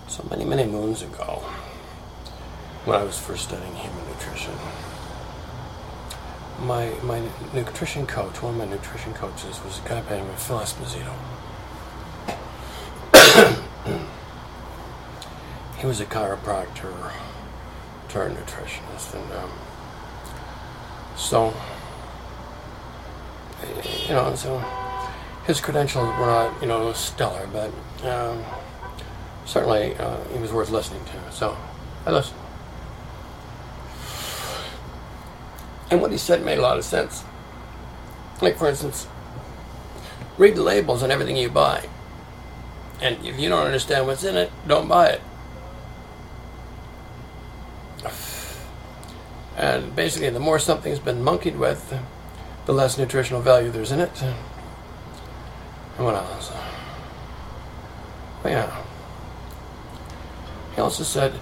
So many moons ago, when I was first studying human nutrition, my nutrition coach, one of my nutrition coaches, was a guy by the name of Phil Esposito. He was a chiropractor turned nutritionist, and so his credentials were not stellar, but certainly he was worth listening to. So I listened. And what he said made a lot of sense. Like, for instance, read the labels on everything you buy. And if you don't understand what's in it, don't buy it. And basically, the more something's been monkeyed with, the less nutritional value there's in it. And what else? Well, yeah. He also said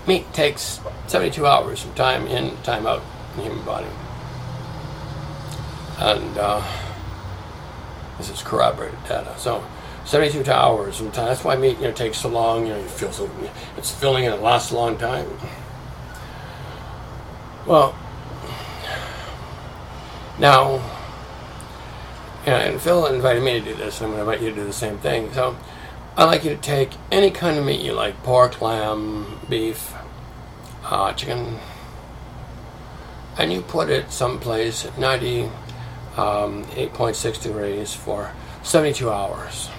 meat takes 72 hours from time in, time out in the human body. And this is corroborated data. So 72 hours from time. That's why meat takes so long. You feel so it's filling and it lasts a long time. Well, now, and Phil invited me to do this, and I'm going to invite you to do the same thing. So I'd like you to take any kind of meat you like: pork, lamb, beef, chicken, and you put it someplace at 98.6 degrees for 72 hours.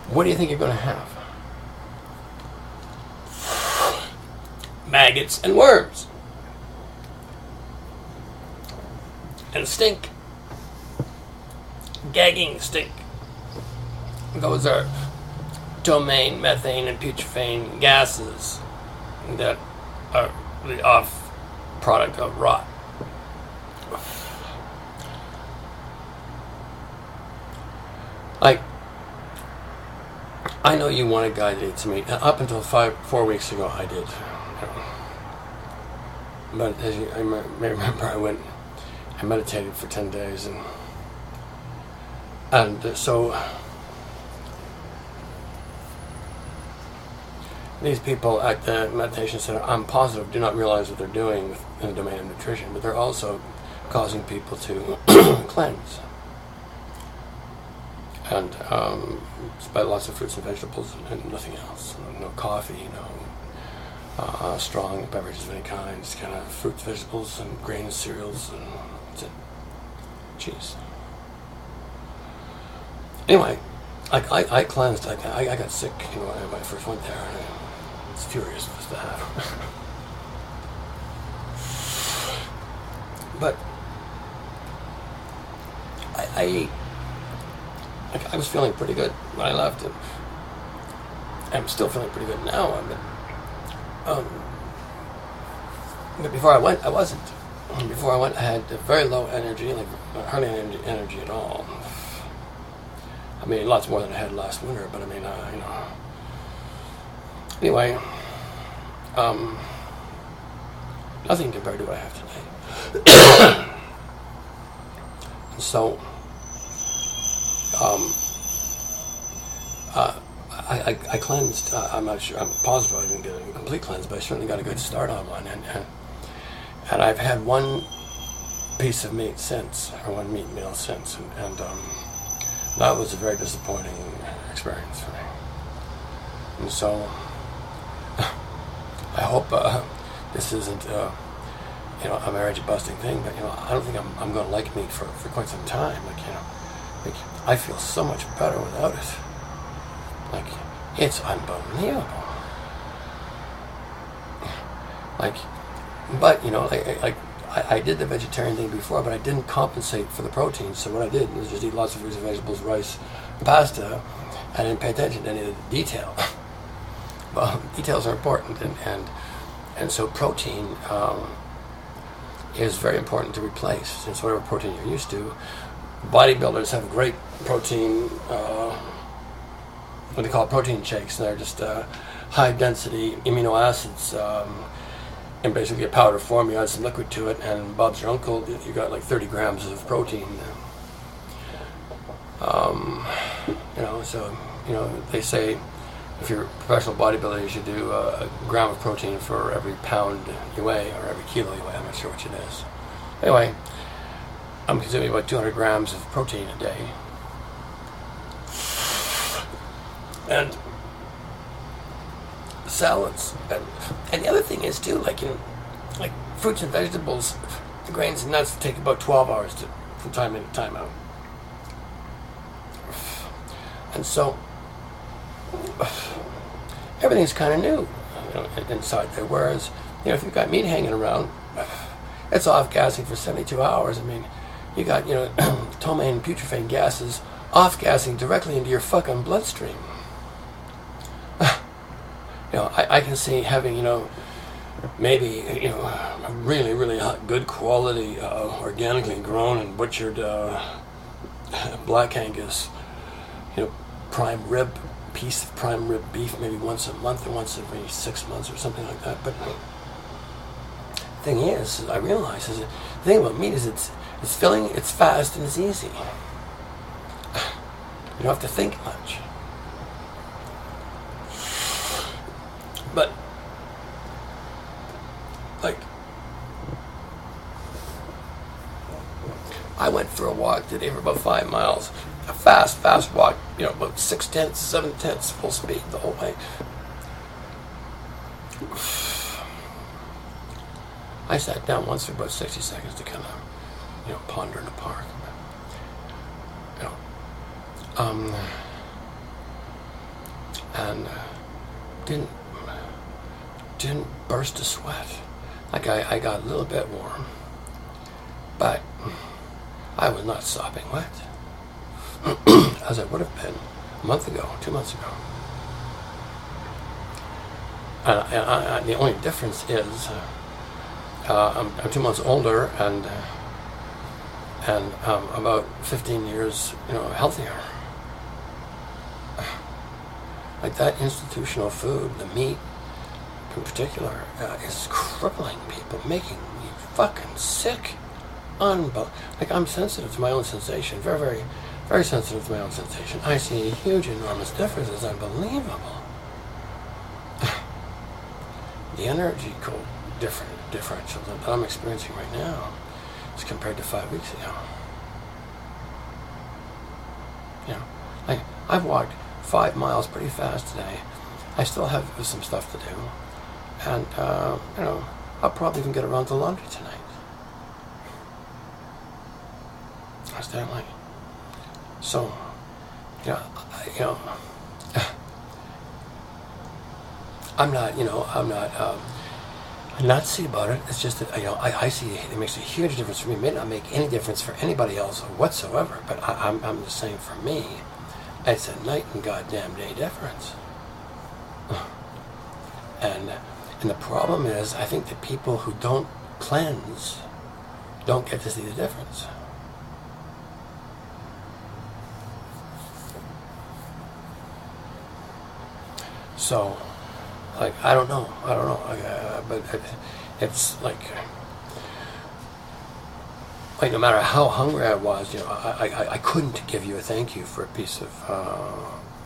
What do you think you're going to have? Maggots and worms. And stink. Gagging stink. Those are ptomaine, methane, and putrefaine gases that are the off product of rot. Like, I know you want a guy that eats meat. Up until 4 weeks ago, I did. But as you may remember, I meditated for 10 days, and so these people at the meditation center, I'm positive, do not realize what they're doing in the domain of nutrition, but they're also causing people to cleanse. And by lots of fruits and vegetables and nothing else. No coffee, no strong beverages of any kind, just kind of fruits, vegetables, and grains, cereals, and that's it. Cheese. Anyway, I cleansed. I got sick, when I first went there, and I was furious with that. But I was feeling pretty good when I left, and I'm still feeling pretty good now. But before I went, I wasn't. Before I went, I had very low energy, like hardly any energy at all. I mean, lots more than I had last winter, but I mean, Anyway, nothing compared to what I have today. So, I cleansed. I'm not sure. I'm positive I didn't get a complete cleanse, but I certainly got a good start on one. And I've had one piece of meat since, or one meat meal since, and that was a very disappointing experience for me. And so, I hope this isn't a marriage-busting thing, but I don't think I'm going to like meat for quite some time. I feel so much better without it. It's unbelievable. I did the vegetarian thing before, but I didn't compensate for the protein. So what I did was just eat lots of fruits and vegetables, rice, pasta. I didn't pay attention to any of the detail. Well, details are important, and so protein is very important to replace, since whatever protein you're used to. Bodybuilders have great protein, what they call protein shakes. They're just high density amino acids in basically a powder form. You add some liquid to it, and Bob's your uncle, you got like 30 grams of protein. So they say if you're a professional bodybuilder, you should do a gram of protein for every pound you weigh, or every kilo you weigh. I'm not sure which it is. Anyway, I'm consuming about 200 grams of protein a day. And salads. And the other thing is, too, like fruits and vegetables, the grains and nuts take about 12 hours from time in and time out. And so, everything's kind of new inside there. Whereas, if you've got meat hanging around, it's off-gassing for 72 hours. I mean, you got, ptomaine and putrephane gases off-gassing directly into your fucking bloodstream. I can see having, maybe, a really, really good quality, organically grown and butchered Black Angus, prime rib, piece of prime rib beef, maybe once a month or once every 6 months or something like that. But the thing is, I realize, the thing about meat is it's filling, it's fast, and it's easy. You don't have to think much. But, I went for a walk today for about 5 miles. A fast walk, about 6/10, 7/10 full speed the whole way. I sat down once for about 60 seconds to kind of, ponder in the park. And didn't burst a sweat. Like I got a little bit warm, but I was not sopping wet, as I would have been a month ago, 2 months ago. And the only difference is I'm 2 months older and about 15 years, healthier. Like that institutional food, the meat in particular, is crippling people, making me fucking sick. Like, I'm sensitive to my own sensation, very, very, very sensitive to my own sensation. I see a huge, enormous difference. It's unbelievable. The energy differential that I'm experiencing right now is compared to 5 weeks ago. I've walked 5 miles pretty fast today. I still have some stuff to do, and I'll probably even get around to laundry tonight. Accidentally. So, I'm not nutsy about it. It's just that, I see it makes a huge difference for me. It may not make any difference for anybody else whatsoever, but I'm just saying, for me, it's a night and goddamn day difference. And the problem is, I think that people who don't cleanse don't get to see the difference. So, I don't know, but it's like no matter how hungry I was, I couldn't give you a thank you for a piece of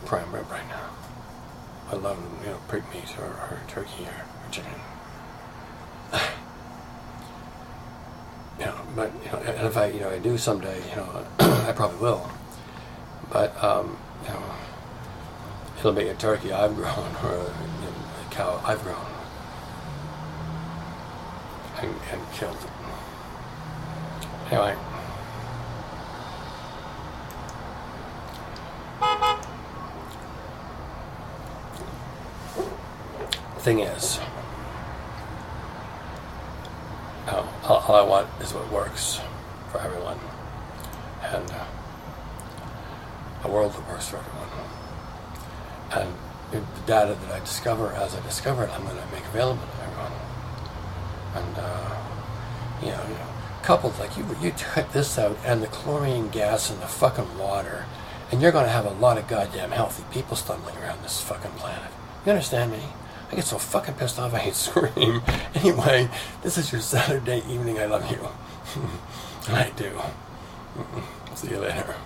prime rib right now. I love, pig meat or turkey or chicken. But and if I do someday, I probably will. But it'll be a turkey I've grown or a cow I've grown and killed. Anyway. Thing is, all I want is what works for everyone, and a world that works for everyone. And the data that I discover as I discover it, I'm going to make available to everyone. And Coupled, like, you cut this out and the chlorine gas in the fucking water, and you're going to have a lot of goddamn healthy people stumbling around this fucking planet. You understand me? I get so fucking pissed off I scream. Anyway, this is your Saturday evening. I love you. I do. See you later.